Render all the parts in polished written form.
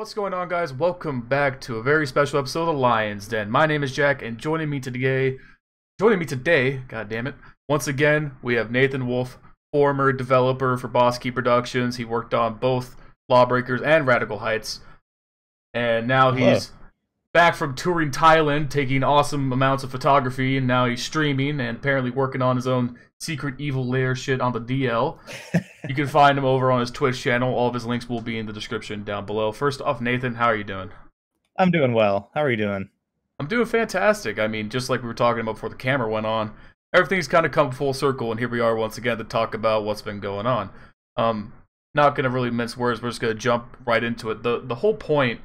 What's going on, guys? Welcome back to a very special episode of the Lion's Den. My name is Jack, and joining me today, god damn it, once again, we have Nathan Wulf, former developer for Boss Key Productions. He worked on both Lawbreakers and Radical Heights, and now Hello. he's back from touring Thailand, taking awesome amounts of photography, and now he's streaming and apparently working on his own secret evil lair shit on the DL. You can find him over on his Twitch channel. All of his links will be in the description down below. First off, Nathan, how are you doing? I'm doing well. How are you doing? I'm doing fantastic. I mean, just like we were talking about before the camera went on, everything's kind of come full circle, and here we are once again to talk about what's been going on. Not going to really mince words. We're just going to jump right into it. The whole point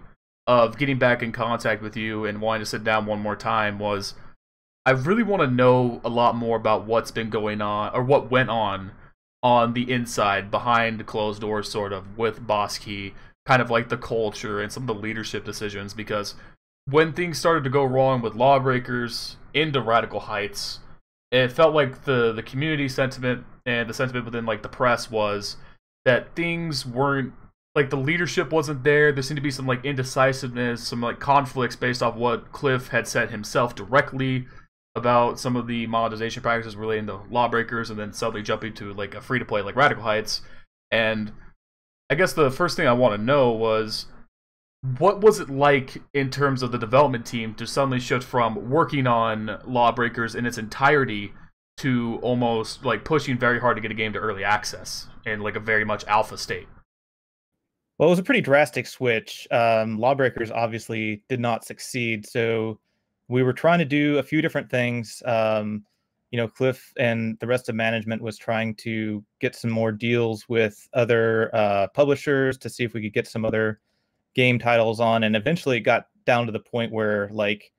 of getting back in contact with you and wanting to sit down one more time was I really want to know a lot more about what's been going on, or what went on the inside, behind closed doors, sort of, with Boss Key, kind of like the culture and some of the leadership decisions, because when things started to go wrong with Lawbreakers into Radical Heights, it felt like the community sentiment and the sentiment within like the press was that things weren't, like, the leadership wasn't there. There seemed to be some like indecisiveness, some like conflicts based off what Cliff had said himself directly about some of the monetization practices relating to Lawbreakers, and then suddenly jumping to like a free-to-play like Radical Heights. And I guess the first thing I want to know was, what was it like in terms of the development team to suddenly shift from working on Lawbreakers in its entirety to almost like pushing very hard to get a game to early access in like a very much alpha state? Well, it was a pretty drastic switch. Lawbreakers obviously did not succeed, so we were trying to do a few different things. Cliff and the rest of management was trying to get some more deals with other publishers to see if we could get some other game titles on, and eventually it got down to the point where like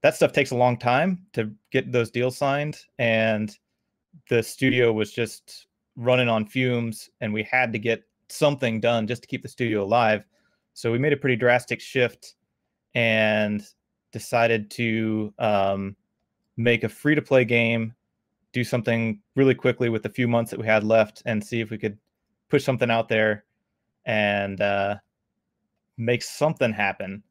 that stuff takes a long time to get those deals signed, and the studio was just running on fumes, and we had to get something done just to keep the studio alive. So we made a pretty drastic shift and decided to make a free-to-play game, do something really quickly with the few months that we had left, and see if we could push something out there and make something happen.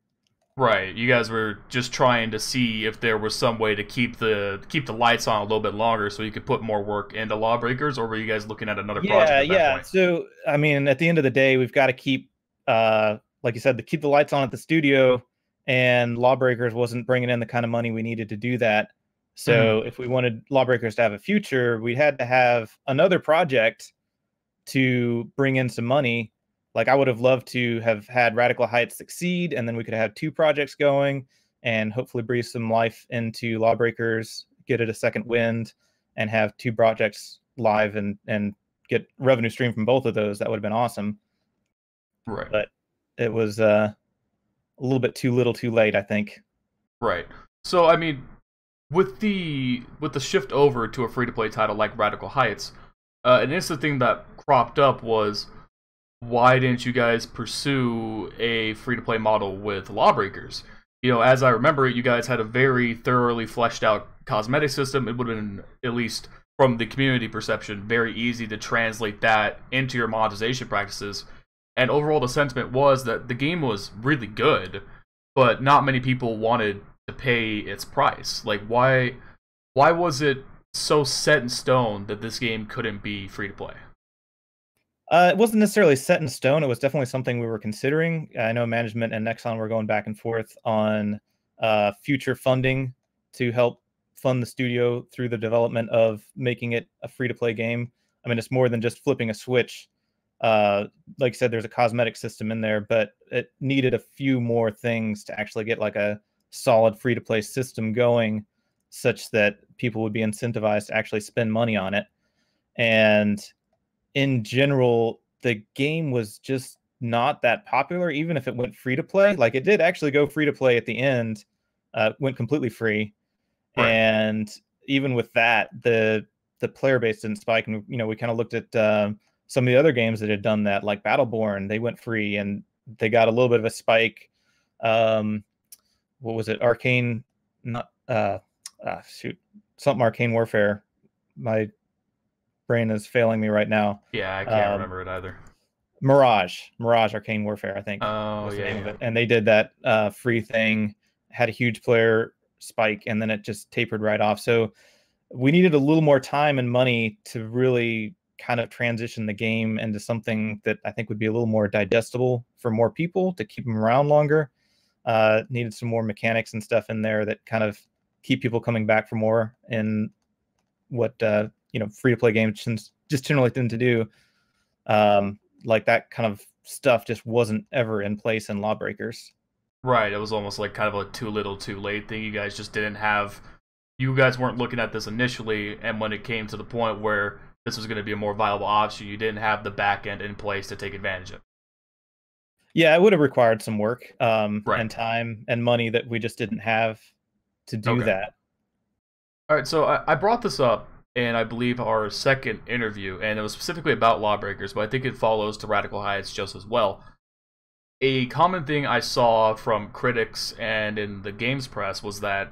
Right, you guys were just trying to see if there was some way to keep the lights on a little bit longer, so you could put more work into Lawbreakers, or were you guys looking at another project at that point? So I mean, at the end of the day, we've got to keep, like you said, to keep the lights on at the studio, and Lawbreakers wasn't bringing in the kind of money we needed to do that. So if we wanted Lawbreakers to have a future, we had to have another project to bring in some money. Like, I would have loved to have had Radical Heights succeed, and then we could have two projects going and hopefully breathe some life into Lawbreakers, get it a second wind, and have two projects live and get revenue stream from both of those. That would have been awesome. Right. But it was a little bit too little too late, I think. Right. So, I mean, with the shift over to a free-to-play title like Radical Heights, an instant thing that cropped up was, why didn't you guys pursue a free-to-play model with Lawbreakers? You know, as I remember it, you guys had a very thoroughly fleshed out cosmetic system. It would have been, at least from the community perception, very easy to translate that into your monetization practices. And overall, the sentiment was that the game was really good, but not many people wanted to pay its price. Like, why was it so set in stone that this game couldn't be free-to-play? It wasn't necessarily set in stone. It was definitely something we were considering. I know management and Nexon were going back and forth on future funding to help fund the studio through the development of making it a free-to-play game. I mean, it's more than just flipping a switch. Like I said, there's a cosmetic system in there, but it needed a few more things to actually get like a solid free-to-play system going, such that people would be incentivized to actually spend money on it. And in general, the game was just not that popular, even if it went free to play. Like, it did actually go free to play at the end, went completely free. Right. And even with that, the player base didn't spike. And, we kind of looked at some of the other games that had done that, like Battleborn. They went free and they got a little bit of a spike. What was it? Arcane, not, something Arcane Warfare. My brain is failing me right now. Yeah, I can't remember it either. Mirage Arcane Warfare, I think Oh, was the yeah, name of yeah. it. And they did that free thing, had a huge player spike, and then it just tapered right off. So we needed a little more time and money to really kind of transition the game into something that I think would be a little more digestible for more people to keep them around longer. Needed some more mechanics and stuff in there that kind of keep people coming back for more, and what free to play games just generally tend to do. Like that kind of stuff just wasn't ever in place in Lawbreakers. Right, it was almost like kind of a too little too late thing. You guys just didn't have, you guys weren't looking at this initially, and when it came to the point where this was going to be a more viable option, you didn't have the back end in place to take advantage of it. Yeah, it would have required some work Right. and time and money that we just didn't have to do Okay. that. All right, so I brought this up in, I believe, our second interview, and it was specifically about Lawbreakers, but I think it follows to Radical Heights just as well. A common thing I saw from critics and in the games press was that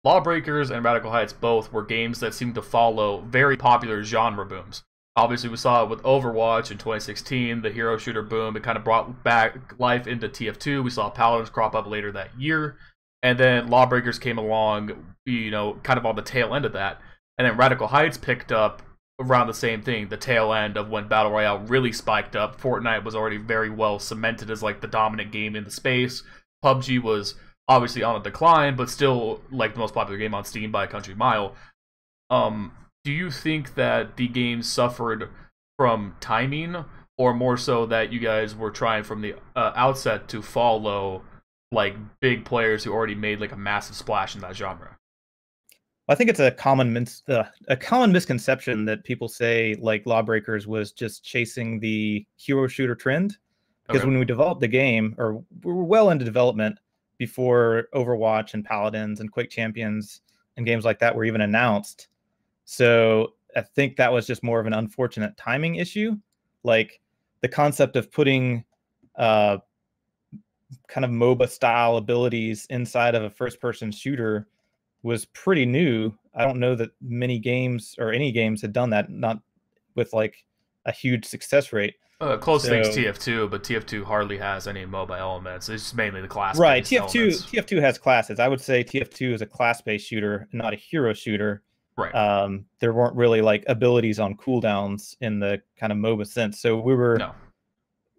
Lawbreakers and Radical Heights both were games that seemed to follow very popular genre booms. Obviously, we saw it with Overwatch in 2016, the hero shooter boom. It kind of brought back life into TF2. We saw Paladins crop up later that year. And then Lawbreakers came along, kind of on the tail end of that. And then Radical Heights picked up around the same thing, the tail end of when Battle Royale really spiked up. Fortnite was already very well cemented as like the dominant game in the space. PUBG was obviously on a decline, but still like the most popular game on Steam by a country mile. Do you think that the game suffered from timing, or more so that you guys were trying from the outset to follow like big players who already made like a massive splash in that genre? I think it's a common misconception that people say like Lawbreakers was just chasing the hero shooter trend, because Okay. when we developed the game, or we were well into development before Overwatch and Paladins and Quake Champions and games like that were even announced. So I think that was just more of an unfortunate timing issue. Like the concept of putting uh, kind of MOBA style abilities inside of a first person shooter was pretty new. I don't know that many games or any games had done that, not with like a huge success rate. Close things So TF2, but TF2 hardly has any mobile elements. It's mainly the right, class-based TF2 elements. TF2 has classes. I would say TF2 is a class-based shooter, not a hero shooter. Right. There weren't really like abilities on cooldowns in the kind of MOBA sense. So No.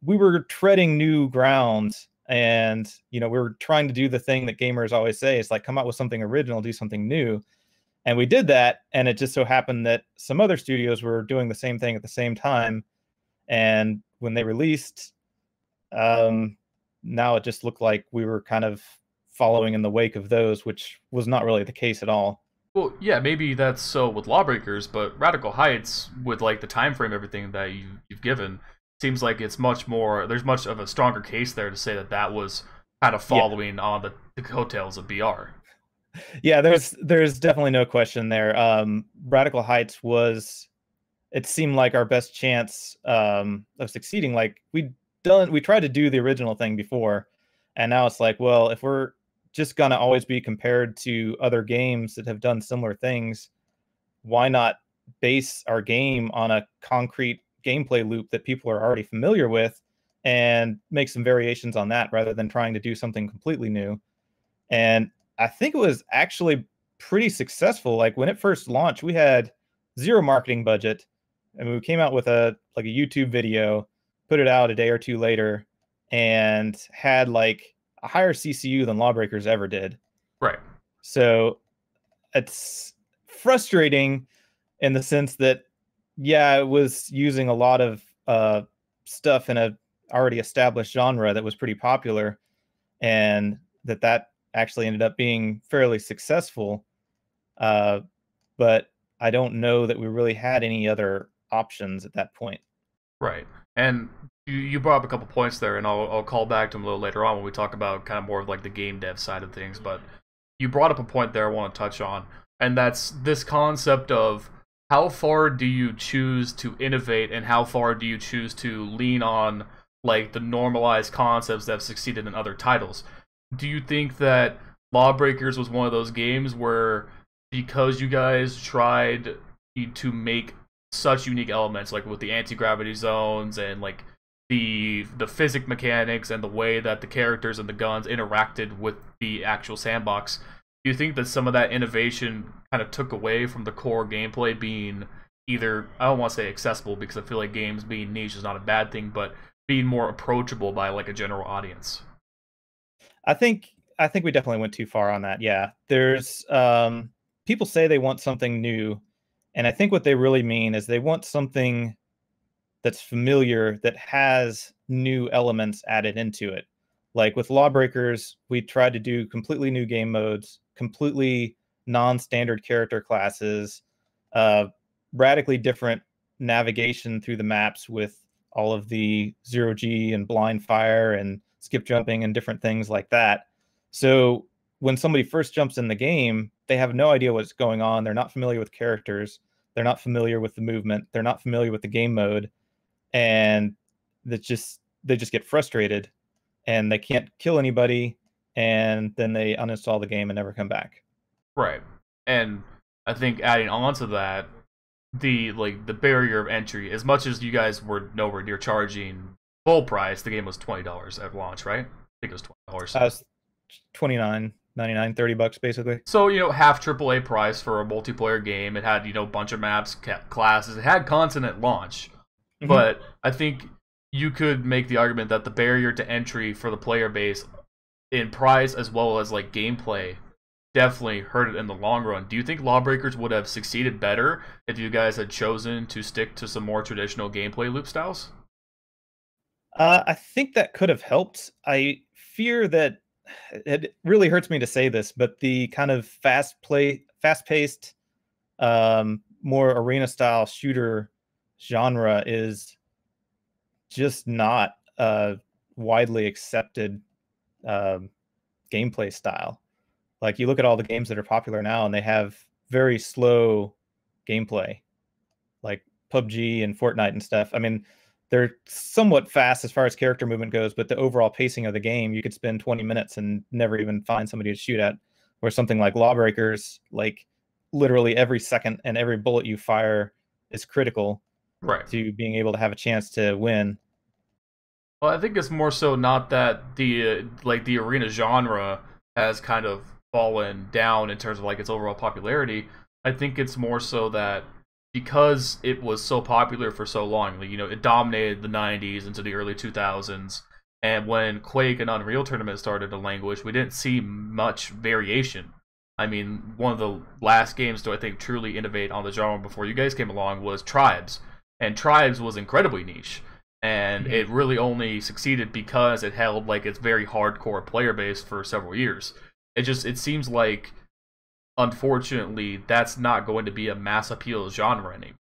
we were treading new ground, and we were trying to do the thing that gamers always say, it's like come out with something original, do something new. And we did that, and it just so happened that some other studios were doing the same thing at the same time. And when they released, now it just looked like we were kind of following in the wake of those, which was not really the case at all. Well, yeah, maybe that's so with Lawbreakers, but Radical Heights, with like the time frame, everything that you've given, seems like it's much more. There's much of a stronger case there to say that that was kind of Yeah, following on the coattails of BR. yeah. There's definitely no question there. Radical Heights was, it seemed like our best chance of succeeding. Like we tried to do the original thing before, and now it's like, well, if we're just gonna always be compared to other games that have done similar things, why not base our game on a concrete gameplay loop that people are already familiar with, and make some variations on that rather than trying to do something completely new. And I think it was actually pretty successful. Like when it first launched, we had zero marketing budget, and we came out with a YouTube video, put it out a day or two later, and had like a higher CCU than Lawbreakers ever did. Right. So it's frustrating in the sense that, yeah, it was using a lot of stuff in a already established genre that was pretty popular, and that actually ended up being fairly successful. But I don't know that we really had any other options at that point. Right. And you brought up a couple points there, and I'll call back to them a little later on when we talk about kind of more of like the game dev side of things. But you brought up a point there I want to touch on, and that's this concept of how far do you choose to innovate and how far do you choose to lean on like the normalized concepts that have succeeded in other titles. Do you think that Lawbreakers was one of those games where because you guys tried to make such unique elements, like with the anti-gravity zones and like the physics mechanics and the way that the characters and the guns interacted with the actual sandbox. Do you think that some of that innovation kind of took away from the core gameplay being either, I don't want to say accessible because I feel like games being niche is not a bad thing, but being more approachable by like a general audience? I think we definitely went too far on that. Yeah, there's people say they want something new, and I think what they really mean is they want something that's familiar that has new elements added into it. Like with Lawbreakers, we tried to do completely new game modes, completely non-standard character classes, radically different navigation through the maps with all of the zero G and blind fire and skip jumping and different things like that. So when somebody first jumps in the game, they have no idea what's going on. They're not familiar with characters. They're not familiar with the movement. They're not familiar with the game mode. And they just get frustrated and they can't kill anybody. And then they uninstall the game and never come back. Right. And I think adding on to that, the barrier of entry, as much as you guys were nowhere near charging full price, the game was $20 at launch, right? I think it was $20. Was $29.99, $30 basically. So, half AAA price for a multiplayer game. It had, a bunch of maps, classes. It had content at launch. Mm-hmm. But I think you could make the argument that the barrier to entry for the player base in price as well as like gameplay definitely hurt it in the long run. Do you think Lawbreakers would have succeeded better if you guys had chosen to stick to some more traditional gameplay loop styles? I think that could have helped. I fear that it really hurts me to say this, but the kind of fast-paced, more arena-style shooter genre is just not a widely accepted gameplay style. Like you look at all the games that are popular now and they have very slow gameplay, like PUBG and Fortnite and stuff. I mean, they're somewhat fast as far as character movement goes, but the overall pacing of the game, you could spend 20 minutes and never even find somebody to shoot at. Where something like Lawbreakers, like literally every second and every bullet you fire is critical to being able to have a chance to win. Well, I think it's more so not that the arena genre has kind of fallen down in terms of like its overall popularity. I think it's more so that because it was so popular for so long, it dominated the 90s into the early 2000s, and when Quake and Unreal Tournament started to languish, we didn't see much variation. I mean, one of the last games to, I think, truly innovate on the genre before you guys came along was Tribes, and Tribes was incredibly niche, and it really only succeeded because it held like its very hardcore player base for several years. It seems like, unfortunately, that's not going to be a mass appeal genre anymore.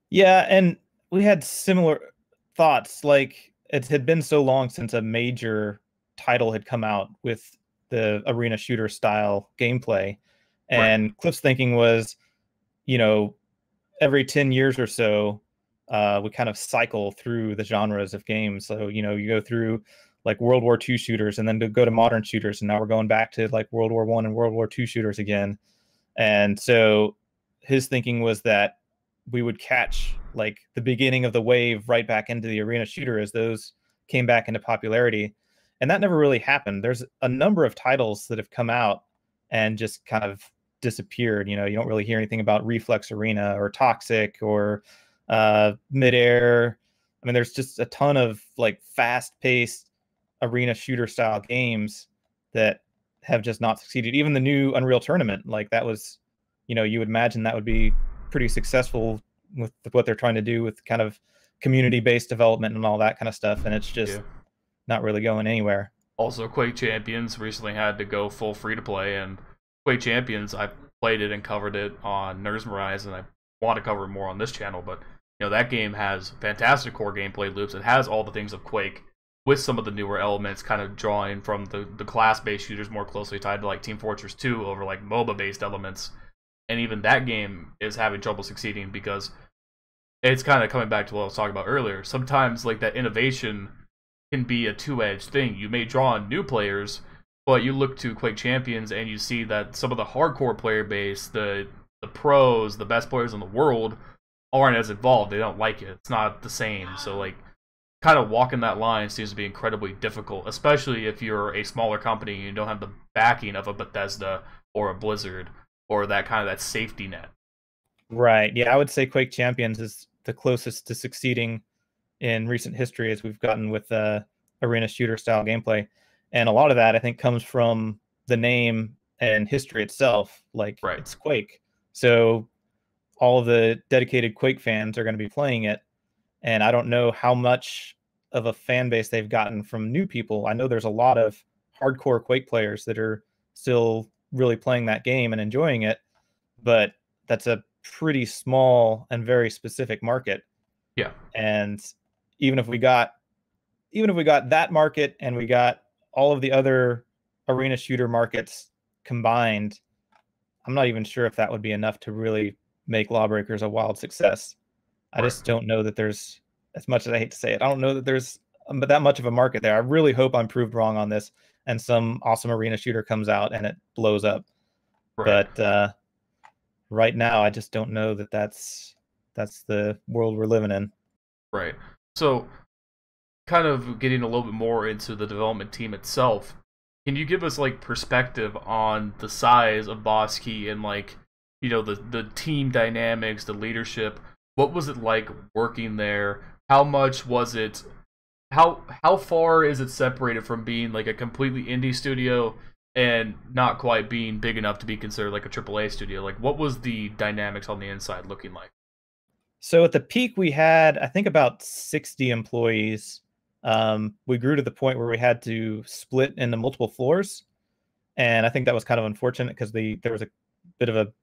Yeah, and we had similar thoughts. Like, it had been so long since a major title had come out with the arena shooter style gameplay. And Cliff's thinking was, every 10 years or so, we kind of cycle through the genres of games. So, you go through like World War II shooters and then to go to modern shooters. And now we're going back to like World War I and World War II shooters again. And so his thinking was that we would catch like the beginning of the wave right back into the arena shooter as those came back into popularity. And that never really happened. There's a number of titles that have come out and just kind of disappeared. You don't really hear anything about Reflex Arena or Toxic or Midair. I mean, there's just a ton of like fast-paced arena shooter style games that have just not succeeded. Even the new Unreal Tournament, like that was, you would imagine that would be pretty successful with what they're trying to do with kind of community-based development and all that kind of stuff, and it's just not really going anywhere. Also, Quake Champions recently had to go full free-to-play, and Quake Champions, I played it and covered it on Nerds Rise, and I want to cover it more on this channel, but that game has fantastic core gameplay loops. It has all the things of Quake, with some of the newer elements kind of drawing from the class-based shooters more closely tied to like Team Fortress 2 over like MOBA-based elements. And even that game is having trouble succeeding because it's kind of coming back to what I was talking about earlier. Sometimes like that innovation can be a two-edged thing. You may draw on new players, but you look to Quake Champions and you see that some of the hardcore player base, the pros, the best players in the world, aren't as involved. They don't like it. It's not the same. So like kind of walking that line seems to be incredibly difficult, especially if you're a smaller company and you don't have the backing of a Bethesda or a Blizzard or that safety net. Right. Yeah, I would say Quake Champions is the closest to succeeding in recent history as we've gotten with arena shooter style gameplay. And a lot of that, I think, comes from the name and history itself. Like, Right. it's Quake. So all of the dedicated Quake fans are going to be playing it. And I don't know how much of a fan base they've gotten from new people. I know there's a lot of hardcore Quake players that are still really playing that game and enjoying it, but that's a pretty small and very specific market. Yeah. And even if we got that market and we got all of the other arena shooter markets combined, I'm not even sure if that would be enough to really make Lawbreakers a wild success. I just don't know that there's, as much as I hate to say it, I don't know that there's that much of a market there. I really hope I'm proved wrong on this and some awesome arena shooter comes out and it blows up. Right. But right now, I just don't know that that's the world we're living in. Right. So, kind of getting a little bit more into the development team itself, can you give us like perspective on the size of Boss Key and like, you know, the team dynamics, the leadership? What was it like working there? How much was it? How far is it separated from being like a completely indie studio and not quite being big enough to be considered like a AAA studio? Like, what was the dynamics on the inside looking like? So at the peak, we had, I think, about 60 employees. We grew to the point where we had to split into multiple floors. And I think that was kind of unfortunate because there was a bit of a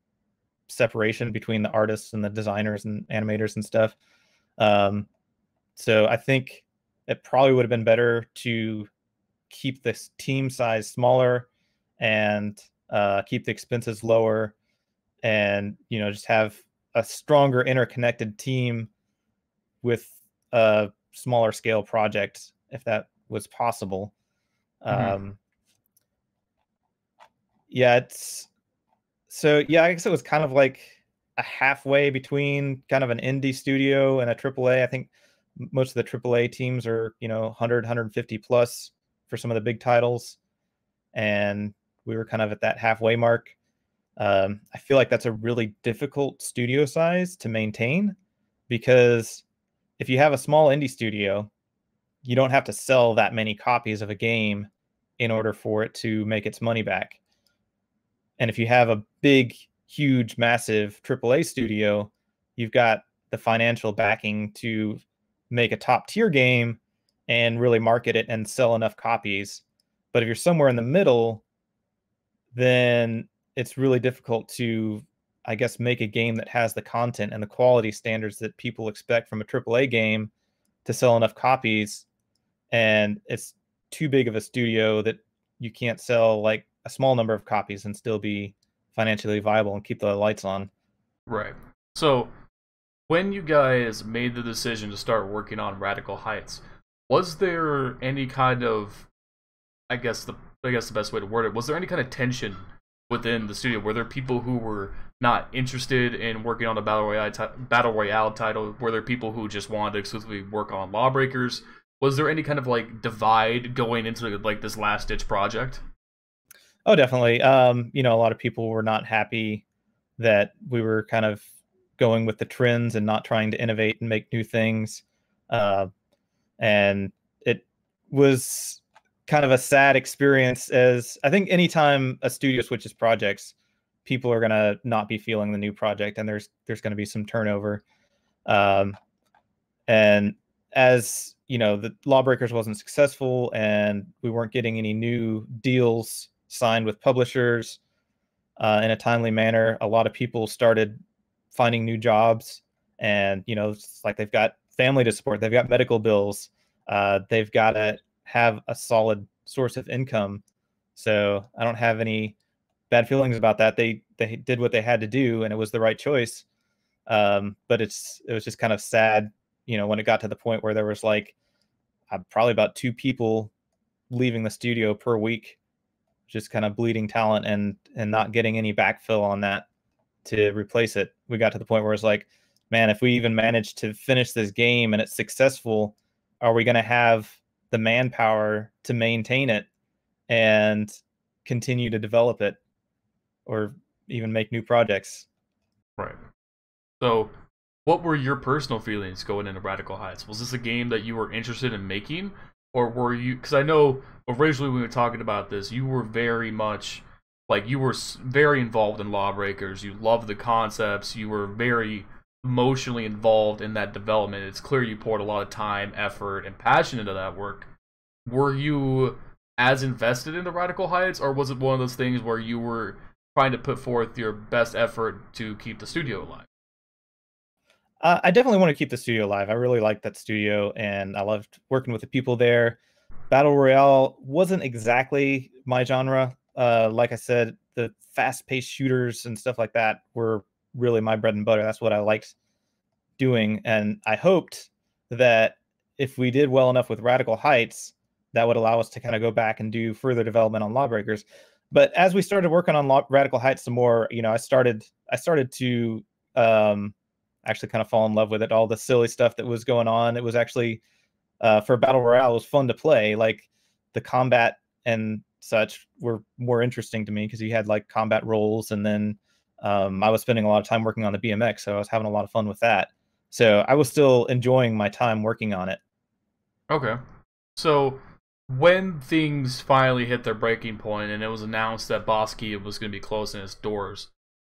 separation between the artists and the designers and animators and stuff. So I think it probably would have been better to keep this team size smaller and keep the expenses lower and, you know, just have a stronger interconnected team with a smaller scale project if that was possible. Mm-hmm. Yeah, I guess it was kind of like a halfway between kind of an indie studio and a AAA. I think most of the AAA teams are, you know, 100, 150 plus for some of the big titles. And we were kind of at that halfway mark. I feel like that's a really difficult studio size to maintain because if you have a small indie studio, you don't have to sell that many copies of a game in order for it to make its money back. And if you have a big, huge, massive AAA studio, you've got the financial backing to make a top tier game and really market it and sell enough copies. But if you're somewhere in the middle, then it's really difficult to, I guess, make a game that has the content and the quality standards that people expect from a AAA game to sell enough copies. And it's too big of a studio that you can't sell like a small number of copies and still be financially viable and keep the lights on. Right. So, when you guys made the decision to start working on Radical Heights, was there any kind of, I guess the best way to word it, was there any kind of tension within the studio? Were there people who were not interested in working on a battle royale title? Were there people who just wanted to exclusively work on Lawbreakers? Was there any kind of like divide going into like this last ditch project? Oh, definitely. You know, a lot of people were not happy that we were kind of going with the trends and not trying to innovate and make new things. And it was kind of a sad experience, as I think anytime a studio switches projects, people are going to not be feeling the new project and there's going to be some turnover. And as you know, the Lawbreakers wasn't successful and we weren't getting any new deals signed with publishers in a timely manner. A lot of people started finding new jobs, and you know, it's like they've got family to support, they've got medical bills, they've got to have a solid source of income. So I don't have any bad feelings about that. They did what they had to do, and it was the right choice. But it was just kind of sad, you know, when it got to the point where there was like probably about 2 people leaving the studio per week, just kind of bleeding talent and not getting any backfill on that to replace it. We got to the point where it's like, man, if we even manage to finish this game and it's successful, are we going to have the manpower to maintain it and continue to develop it, or even make new projects? Right. So, what were your personal feelings going into Radical Heights? Was this a game that you were interested in making, or were you? Because I know originally when we were talking about this, you were very much like you were very involved in Lawbreakers. You loved the concepts. You were very emotionally involved in that development. It's clear you poured a lot of time, effort, and passion into that work. Were you as invested in the Radical Heights, or was it one of those things where you were trying to put forth your best effort to keep the studio alive? I definitely want to keep the studio alive. I really liked that studio, and I loved working with the people there. Battle Royale wasn't exactly my genre. Like I said, the fast-paced shooters and stuff like that were really my bread and butter. That's what I liked doing, and I hoped that if we did well enough with Radical Heights, that would allow us to kind of go back and do further development on Lawbreakers. But as we started working on Radical Heights some more, I started to actually kind of fall in love with it. All the silly stuff that was going on. It was actually for Battle Royale, it was fun to play. Like the combat and such were more interesting to me because you had like combat roles, and then I was spending a lot of time working on the BMX, so I was having a lot of fun with that. So I was still enjoying my time working on it. Okay. So when things finally hit their breaking point and it was announced that Bosky was going to be closing its doors,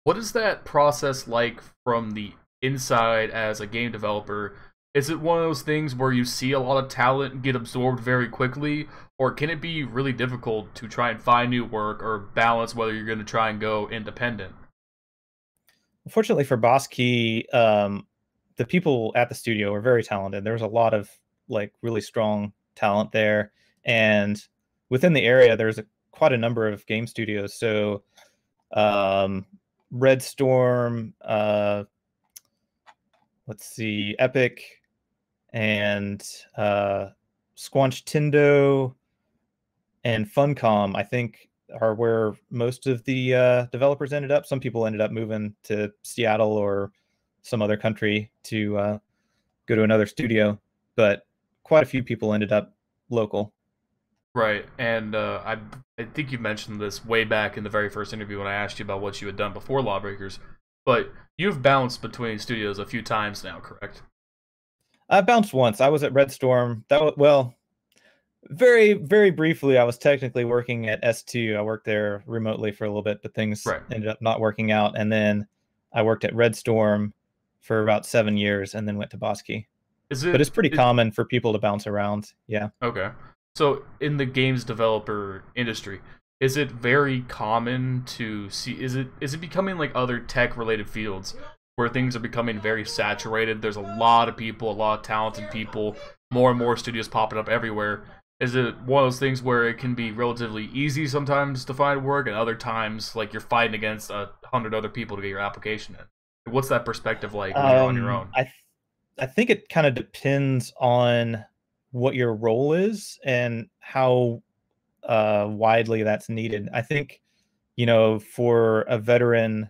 what is that process like from the inside as a game developer? Is it one of those things where you see a lot of talent get absorbed very quickly, or can it be really difficult to try and find new work or balance whether you're going to try and go independent? Fortunately for Bosky, the people at the studio were very talented. There was a lot of like really strong talent there, and within the area, there's quite a number of game studios. So, Red Storm, let's see, Epic, and Squanch Tindo and Funcom, I think, are where most of the developers ended up. Some people ended up moving to Seattle or some other country to go to another studio, but quite a few people ended up local. Right, and I think you mentioned this way back in the very first interview when I asked you about what you had done before Lawbreakers, but you've bounced between studios a few times now, correct? I bounced once. I was at Red Storm. That was, well, very, very briefly, I was technically working at S2. I worked there remotely for a little bit, but things Right. ended up not working out. And then I worked at Red Storm for about 7 years and then went to Bosky. Is But it, it's pretty it common for people to bounce around. Yeah. okay? So in the games developer industry, is it very common to see? Is it becoming like other tech related fields where things are becoming very saturated? There's a lot of people, a lot of talented people, more and more studios popping up everywhere. Is it one of those things where it can be relatively easy sometimes to find work, and other times like you're fighting against 100 other people to get your application in? What's that perspective like when you're on your own? I think it kind of depends on what your role is and how widely that's needed. I think, for a veteran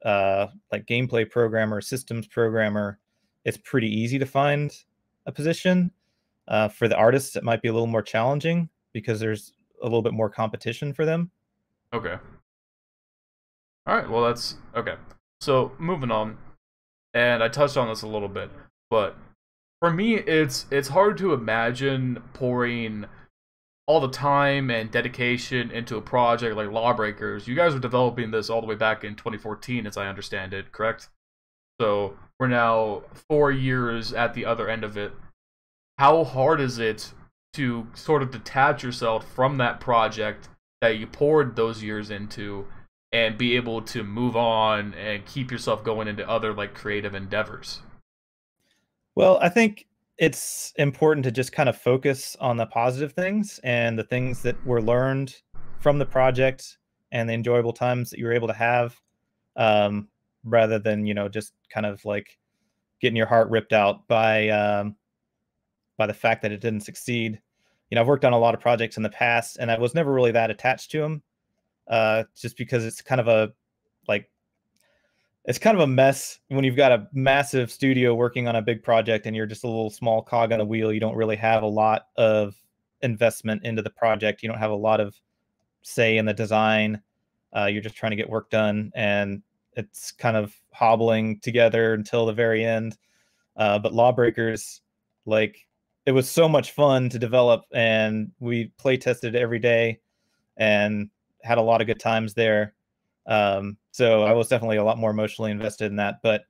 like gameplay programmer, systems programmer, it's pretty easy to find a position. For the artists, it might be a little more challenging because there's a little bit more competition for them. Okay. All right. Well, that's okay. So moving on, and I touched on this a little bit, but for me, it's hard to imagine pouring all the time and dedication into a project like Lawbreakers. You guys were developing this all the way back in 2014, as I understand it, correct? So we're now 4 years at the other end of it. How hard is it to sort of detach yourself from that project that you poured those years into and be able to move on and keep yourself going into other like creative endeavors? Well, I think it's important to just kind of focus on the positive things and the things that were learned from the project and the enjoyable times that you were able to have, um, rather than just kind of like getting your heart ripped out by the fact that it didn't succeed. I've worked on a lot of projects in the past, and I was never really that attached to them, just because it's kind of a like it's kind of a mess when you've got a massive studio working on a big project and you're just a little small cog on the wheel. You don't really have a lot of investment into the project. You don't have a lot of say in the design. You're just trying to get work done, and it's kind of hobbling together until the very end. But Lawbreakers, like, it was so much fun to develop, and we play tested every day and had a lot of good times there. So I was definitely a lot more emotionally invested in that. But,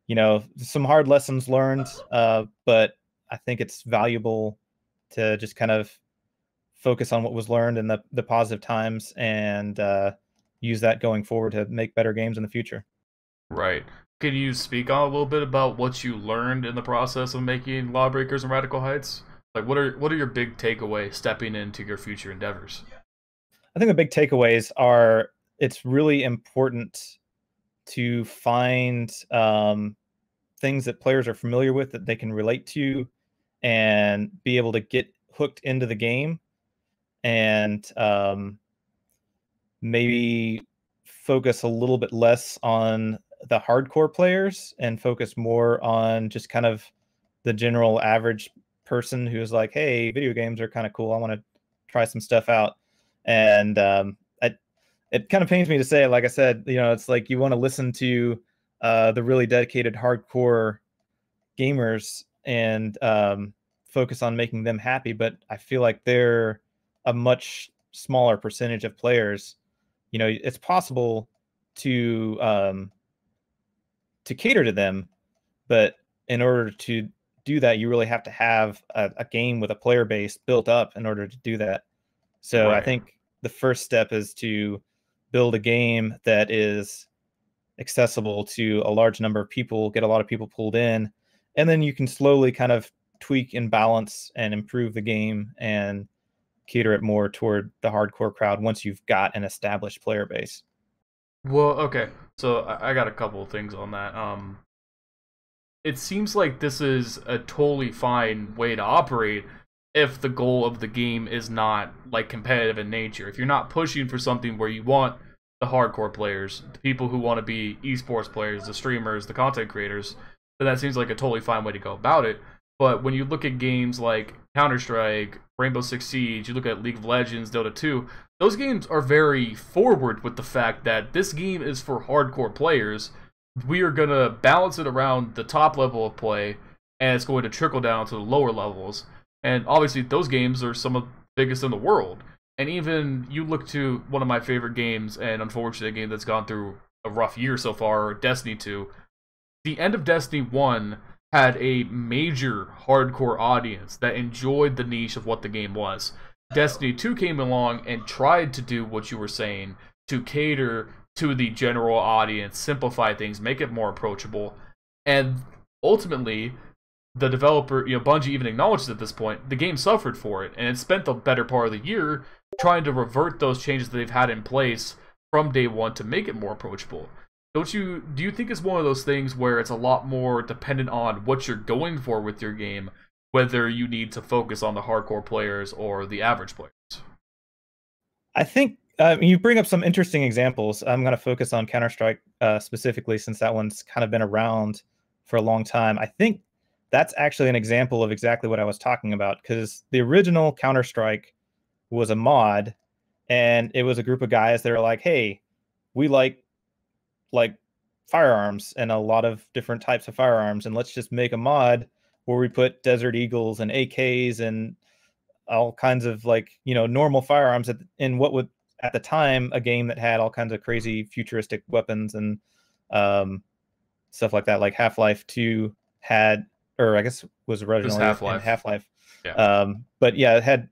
you know, some hard lessons learned, but I think it's valuable to just kind of focus on what was learned in the positive times and use that going forward to make better games in the future. Right. Can you speak on a little bit about what you learned in the process of making Lawbreakers and Radical Heights? Like, what are your big takeaways stepping into your future endeavors? I think the big takeaways are it's really important to find things that players are familiar with that they can relate to and be able to get hooked into the game, and maybe focus a little bit less on the hardcore players and focus more on just kind of the general average person who's like, hey, video games are kind of cool. I want to try some stuff out. And it kind of pains me to say, like I said, you know, it's like you want to listen to the really dedicated hardcore gamers and focus on making them happy. But I feel like they're a much smaller percentage of players. You know, it's possible to cater to them, but in order to do that, you really have to have a game with a player base built up in order to do that. So Right. I think the first step is to build a game that is accessible to a large number of people, get a lot of people pulled in, and then you can slowly kind of tweak and balance and improve the game and cater it more toward the hardcore crowd once you've got an established player base. Well, okay. So I got a couple of things on that. It seems like this is a totally fine way to operate if the goal of the game is not like competitive in nature. If you're not pushing for something where you want the hardcore players, the people who want to be esports players, the streamers, the content creators, then that seems like a totally fine way to go about it. But when you look at games like Counter-Strike, Rainbow Six Siege, you look at League of Legends, Dota 2, those games are very forward with the fact that this game is for hardcore players. We are going to balance it around the top level of play, and it's going to trickle down to the lower levels. And obviously, those games are some of the biggest in the world. And even you look to one of my favorite games, and unfortunately a game that's gone through a rough year so far, Destiny 2. The end of Destiny 1 had a major hardcore audience that enjoyed the niche of what the game was. Destiny 2 came along and tried to do what you were saying, to cater to the general audience, simplify things, make it more approachable. And ultimately, the developer, Bungie even acknowledges at this point, the game suffered for it, and it spent the better part of the year trying to revert those changes that they've had in place from day one to make it more approachable. Do you think it's one of those things where it's a lot more dependent on what you're going for with your game, whether you need to focus on the hardcore players or the average players? I think you bring up some interesting examples. I'm going to focus on Counter-Strike specifically, since that one's kind of been around for a long time. I think that's actually an example of exactly what I was talking about, because the original Counter-Strike was a mod, and it was a group of guys that are like, hey, we like firearms and a lot of different types of firearms, and let's just make a mod where we put Desert Eagles and AKs and all kinds of normal firearms in what would at the time a game that had all kinds of crazy futuristic weapons and stuff like that. Like Half-Life 2 had, or I guess was originally in Half-Life. Yeah. But yeah, it had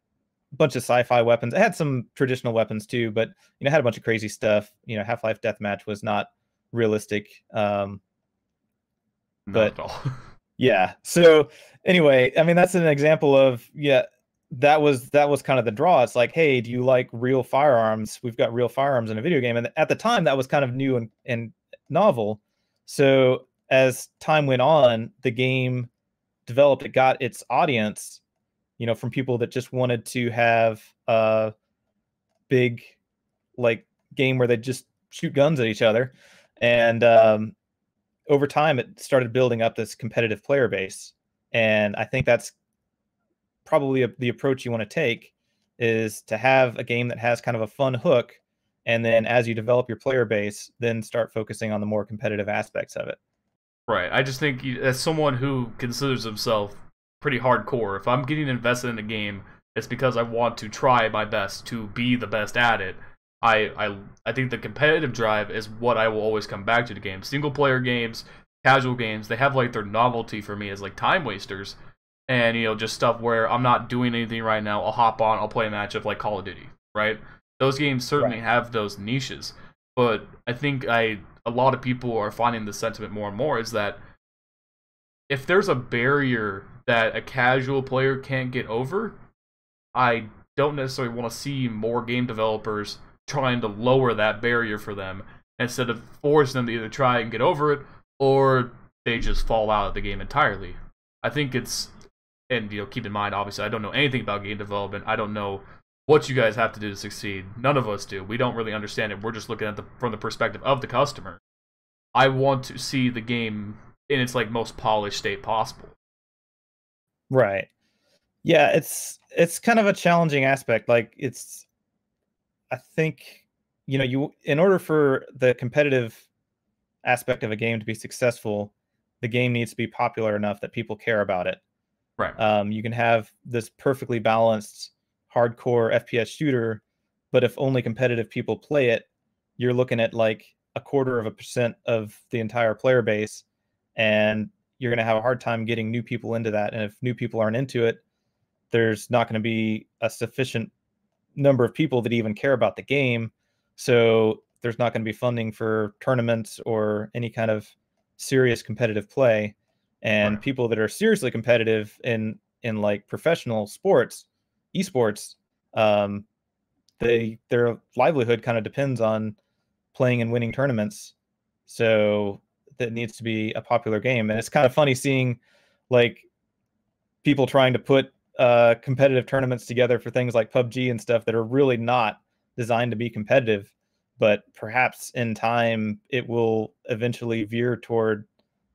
a bunch of sci-fi weapons. It had some traditional weapons too, but it had a bunch of crazy stuff. Half-Life Deathmatch was not realistic. Not But at all. yeah. So anyway, I mean, that's an example of, that was kind of the draw. It's like, hey, do you like real firearms? We've got real firearms in a video game. And at the time that was kind of new and novel. So as time went on, the game developed, it got its audience, from people that just wanted to have a big game where they just shoot guns at each other. And over time, it started building up this competitive player base. And I think that's probably the approach you want to take, is to have a game that has kind of a fun hook. And then as you develop your player base, then start focusing on the more competitive aspects of it. Right. I just think as someone who considers himself pretty hardcore, if I'm getting invested in a game, it's because I want to try my best to be the best at it. I think the competitive drive is what I will always come back to the game. Single player games, casual games, they have like their novelty for me as like time wasters. And, you know, just stuff where I'm not doing anything right now, I'll hop on, I'll play a match of like Call of Duty, right? Those games certainly have those niches. But I think a lot of people are finding the sentiment more and more is that if there's a barrier that a casual player can't get over, I don't necessarily want to see more game developers trying to lower that barrier for them instead of forcing them to either try and get over it or they just fall out of the game entirely. I think it's, and you know, keep in mind, obviously, I don't know anything about game development. I don't know what you guys have to do to succeed. None of us do. We don't really understand it. We're just looking at from the perspective of the customer. I want to see the game in its like most polished state possible. Right. Yeah, it's kind of a challenging aspect. Like I think, you know, in order for the competitive aspect of a game to be successful, the game needs to be popular enough that people care about it. Right. You can have this perfectly balanced hardcore FPS shooter, but if only competitive people play it, you're looking at like 0.25% of the entire player base, and you're going to have a hard time getting new people into that. And if new people aren't into it, there's not going to be a sufficient number of people that even care about the game. So there's not going to be funding for tournaments or any kind of serious competitive play. And people that are seriously competitive in like professional sports, esports, their livelihood kind of depends on playing and winning tournaments. So that needs to be a popular game. And it's kind of funny seeing like people trying to put competitive tournaments together for things like PUBG and stuff that are really not designed to be competitive, but perhaps in time it will eventually veer toward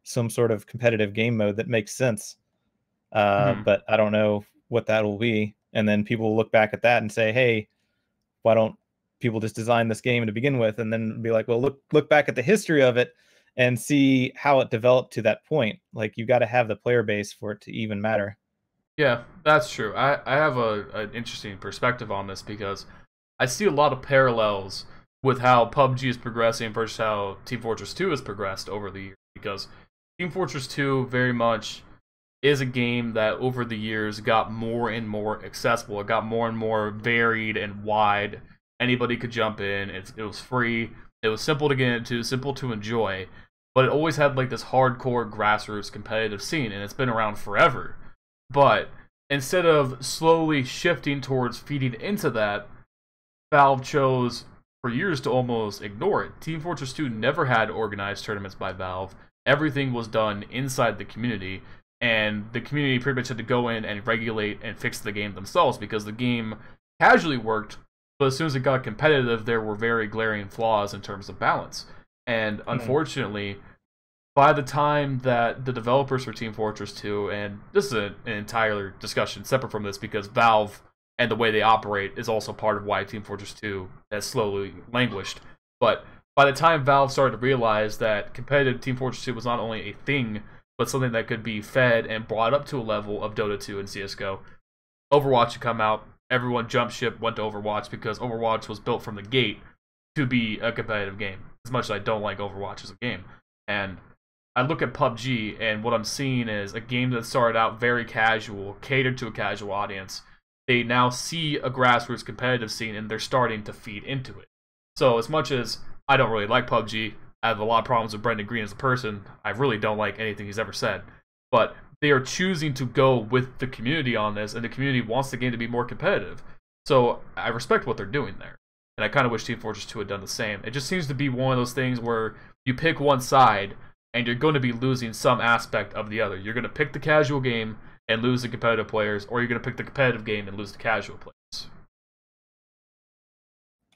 some sort of competitive game mode that makes sense. But I don't know what that will be. And then people will look back at that and say, hey, why don't people just design this game to begin with? And then be like, well, look back at the history of it and see how it developed to that point. Like, you got to have the player base for it to even matter. Yeah, that's true. I have an interesting perspective on this because I see a lot of parallels with how PUBG is progressing versus how Team Fortress 2 has progressed over the years. Because Team Fortress 2 very much is a game that over the years got more and more accessible. It got more and more varied and wide. Anybody could jump in. It was free. It was simple to get into, simple to enjoy. But it always had like this hardcore grassroots competitive scene, and it's been around forever. But instead of slowly shifting towards feeding into that, Valve chose for years to almost ignore it. Team Fortress 2 never had organized tournaments by Valve. Everything was done inside the community, and the community pretty much had to go in and regulate and fix the game themselves because the game casually worked, but as soon as it got competitive, there were very glaring flaws in terms of balance. And unfortunately, by the time that the developers for Team Fortress 2, and this is an entire discussion separate from this because Valve and the way they operate is also part of why Team Fortress 2 has slowly languished. But by the time Valve started to realize that competitive Team Fortress 2 was not only a thing, but something that could be fed and brought up to a level of Dota 2 and CSGO, Overwatch had come out. Everyone jumped ship, went to Overwatch because Overwatch was built from the gate to be a competitive game. As much as I don't like Overwatch as a game. And I look at PUBG, and what I'm seeing is a game that started out very casual, catered to a casual audience. They now see a grassroots competitive scene, and they're starting to feed into it. So as much as I don't really like PUBG, I have a lot of problems with Brendan Green as a person. I really don't like anything he's ever said. But they are choosing to go with the community on this, and the community wants the game to be more competitive. So I respect what they're doing there. And I kind of wish Team Fortress 2 had done the same. It just seems to be one of those things where you pick one side, and you're going to be losing some aspect of the other. You're going to pick the casual game and lose the competitive players, or you're going to pick the competitive game and lose the casual players.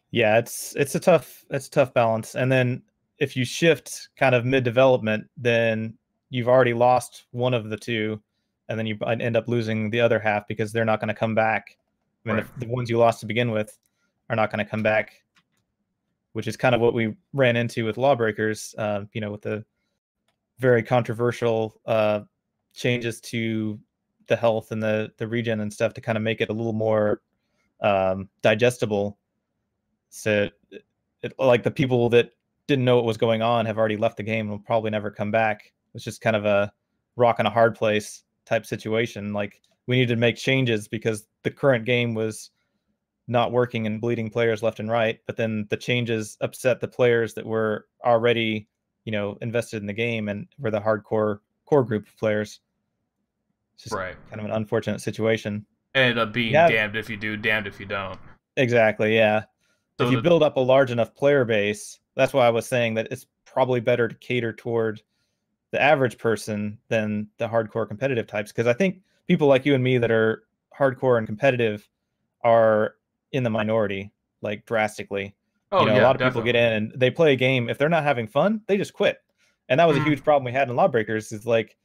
Yeah, it's a tough balance. And then, if you shift kind of mid-development, then you've already lost one of the two, and then you end up losing the other half because they're not going to come back. I mean, the ones you lost to begin with are not going to come back, which is kind of what we ran into with Lawbreakers, with the very controversial changes to the health and the regen and stuff to kind of make it a little more digestible. So, like the people that didn't know what was going on have already left the game and will probably never come back. It's just kind of a rock and a hard place type situation. Like, we needed to make changes because the current game was not working and bleeding players left and right. But then the changes upset the players that were already, invested in the game and were the hardcore core group of players. It's just kind of an unfortunate situation. And end up being damned if you do, damned if you don't. Exactly, yeah. So if you build up a large enough player base, that's why I was saying that it's probably better to cater toward the average person than the hardcore competitive types. Because I think people like you and me that are hardcore and competitive are in the minority, like drastically. Oh, a lot of people get in and they play a game. If they're not having fun, they just quit. And that was a huge problem we had in Lawbreakers, is like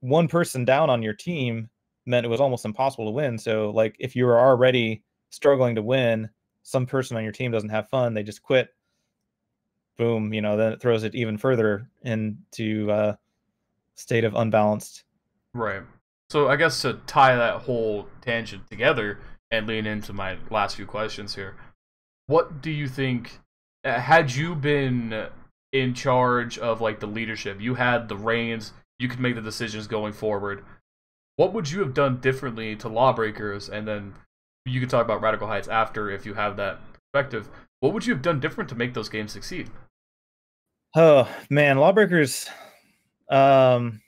one person down on your team meant it was almost impossible to win. So like if you were already struggling to win, some person on your team doesn't have fun, they just quit. Boom, then it throws it even further into a state of unbalanced. Right. So I guess to tie that whole tangent together and lean into my last few questions here, what do you think, had you been in charge of like the leadership, you had the reins, you could make the decisions going forward, what would you have done differently to Lawbreakers? And then you could talk about Radical Heights after if you have that perspective. What would you have done different to make those games succeed? Oh man, Lawbreakers, it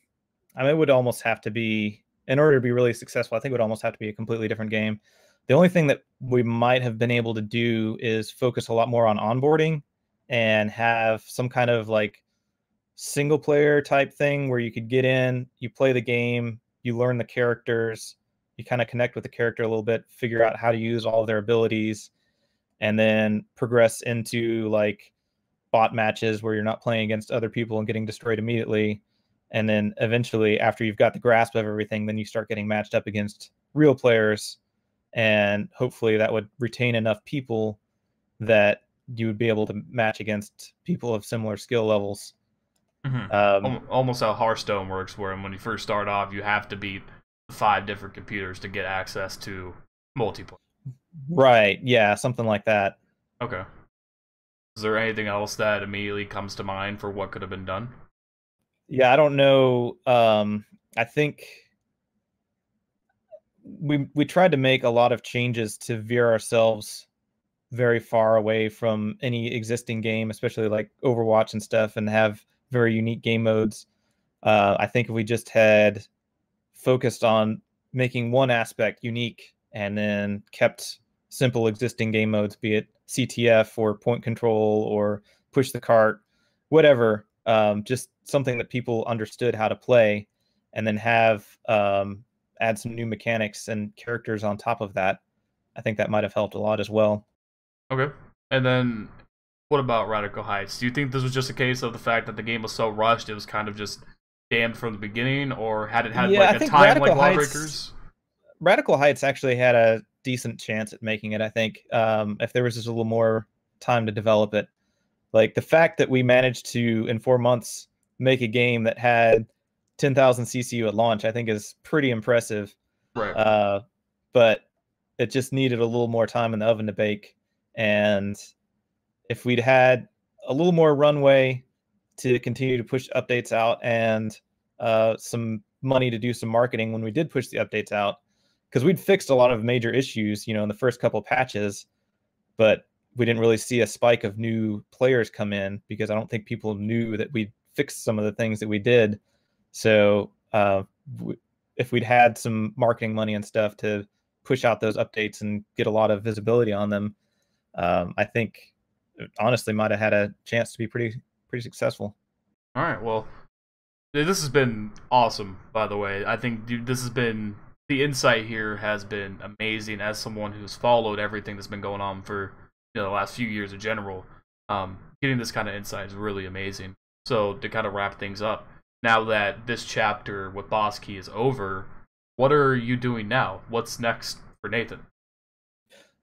would almost have to be, in order to be really successful, I think it would almost have to be a completely different game. The only thing that we might have been able to do is focus a lot more on onboarding and have some kind of like single player type thing where you could get in, you play the game, you learn the characters, you kind of connect with the character a little bit, figure out how to use all of their abilities, and then progress into like bot matches where you're not playing against other people and getting destroyed immediately. And then eventually, after you've got the grasp of everything, then you start getting matched up against real players. And hopefully that would retain enough people that you would be able to match against people of similar skill levels. Almost how Hearthstone works, where when you first start off, you have to beat 5 different computers to get access to multiplayer. Right, yeah, something like that. Okay. Is there anything else that immediately comes to mind for what could have been done? Yeah, I don't know. I think we tried to make a lot of changes to veer ourselves very far away from any existing game, especially like Overwatch and stuff, and have very unique game modes. I think if we just had focused on making one aspect unique and then kept simple existing game modes, be it CTF or point control or push the cart, whatever, just something that people understood how to play, and then have add some new mechanics and characters on top of that. I think that might have helped a lot as well. Okay. And then what about Radical Heights? Do you think this was just a case of the fact that the game was so rushed, it was kind of just damned from the beginning, or had it had like a time like Lawbreakers? Radical Heights actually had a decent chance at making it, I think, if there was just a little more time to develop it. Like the fact that we managed to, in 4 months, make a game that had 10,000 CCU at launch, I think is pretty impressive. Right. But it just needed a little more time in the oven to bake. And if we'd had a little more runway to continue to push updates out and some money to do some marketing when we did push the updates out, because we'd fixed a lot of major issues, in the first couple patches, but we didn't really see a spike of new players come in because I don't think people knew that we'd fixed some of the things that we did. So if we'd had some marketing money and stuff to push out those updates and get a lot of visibility on them, I think it honestly might have had a chance to be pretty successful. All right, well, this has been awesome, by the way. I think this has been, the insight here has been amazing as someone who's followed everything that's been going on for the last few years in general. Getting this kind of insight is really amazing. So to kind of wrap things up, now that this chapter with Boss Key is over, what are you doing now? What's next for Nathan?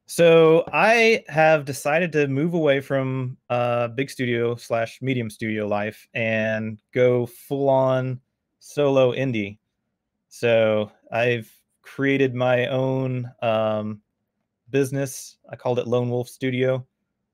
So I have decided to move away from big studio / medium studio life and go full on solo indie. So I've created my own business. I called it Lone Wolf Studio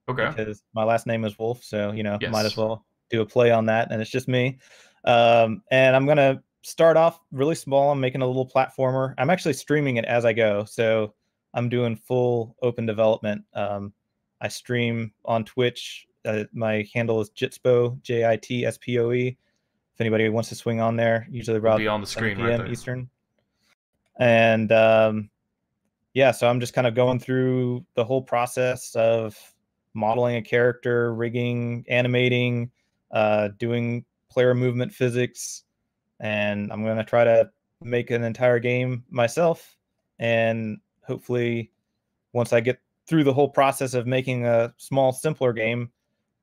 Okay. because my last name is Wolf. So, might as Yes. well do a play on that. And it's just me. And I'm going to start off really small. I'm making a little platformer. I'm actually streaming it as I go. So I'm doing full open development. I stream on Twitch. My handle is Jitspo, Jitspoe. If anybody wants to swing on there, usually It'll about be on the 7 screen right p.m. there. Eastern. And yeah, so I'm just kind of going through the whole process of modeling a character, rigging, animating, doing player movement physics, and I'm going to try to make an entire game myself. And hopefully, once I get through the whole process of making a small, simpler game,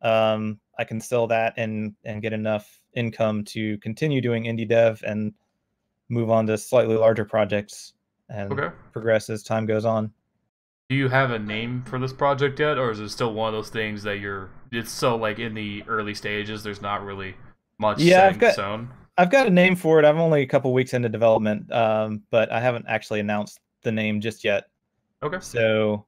I can sell that and get enough income to continue doing indie dev and move on to slightly larger projects and Okay. progress as time goes on. Do you have a name for this project yet, or is it still one of those things that it's so like in the early stages, there's not really much Yeah, set in stone? I've got a name for it. I'm only a couple weeks into development, but I haven't actually announced the name just yet. Okay. So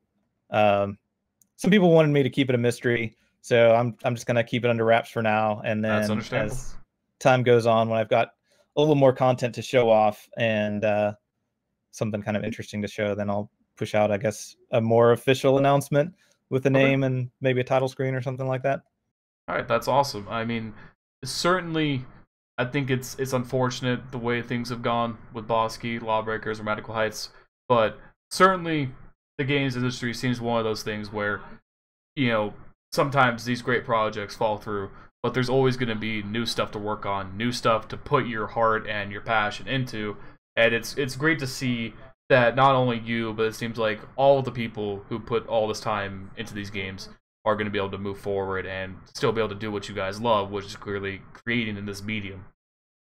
some people wanted me to keep it a mystery, so I'm just gonna keep it under wraps for now, and That's then understandable. as time goes on, when I've got a little more content to show off and something kind of interesting to show, then I'll push out, I guess, a more official announcement with a Okay. name and maybe a title screen or something like that. All right, that's awesome. I mean, certainly, I think it's unfortunate the way things have gone with Bosky, Lawbreakers, and Radical Heights, but certainly the games industry seems one of those things where, sometimes these great projects fall through, but there's always going to be new stuff to work on, new stuff to put your heart and your passion into, and it's great to see that not only you, but it seems like all of the people who put all this time into these games are going to be able to move forward and still be able to do what you guys love, which is clearly creating in this medium.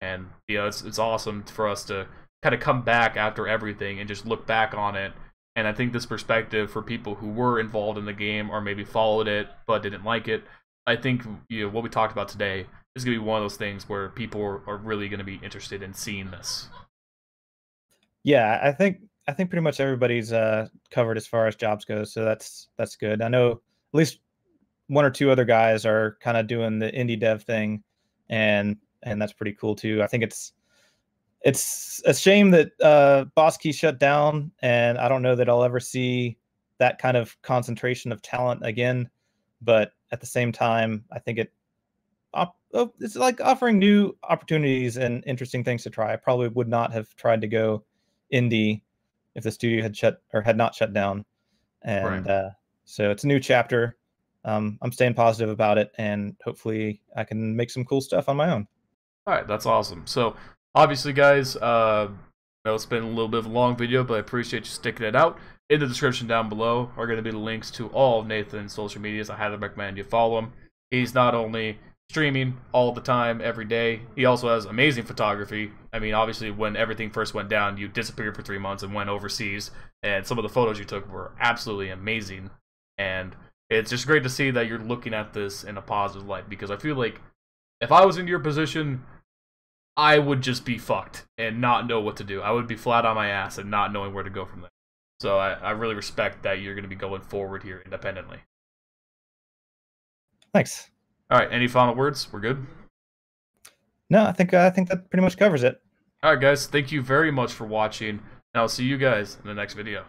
And it's awesome for us to kind of come back after everything and just look back on it. And I think this perspective for people who were involved in the game or maybe followed it but didn't like it, I think what we talked about today is going to be one of those things where people are really going to be interested in seeing this. Yeah, I think pretty much everybody's covered as far as jobs goes, so that's good. I know at least one or two other guys are kind of doing the indie dev thing, and that's pretty cool too. I think it's a shame that Boss Key shut down, and I don't know that I'll ever see that kind of concentration of talent again. But at the same time, I think it's like offering new opportunities and interesting things to try. I probably would not have tried to go indie if the studio had not shut down. Right. And so it's a new chapter. I'm staying positive about it, and hopefully I can make some cool stuff on my own. All right, that's awesome. So, obviously, guys, I know it's been a little bit of a long video, but I appreciate you sticking it out. In the description down below are going to be the links to all of Nathan's social medias. I highly recommend you follow him. He's not only streaming all the time, every day, he also has amazing photography. I mean, obviously, when everything first went down, you disappeared for 3 months and went overseas, and some of the photos you took were absolutely amazing. And it's just great to see that you're looking at this in a positive light, because I feel like if I was in your position, I would just be fucked and not know what to do. I would be flat on my ass and not knowing where to go from there. So I really respect that you're going to be going forward here independently. Thanks. All right, any final words? We're good? No, I think that pretty much covers it. All right, guys, thank you very much for watching, and I'll see you guys in the next video.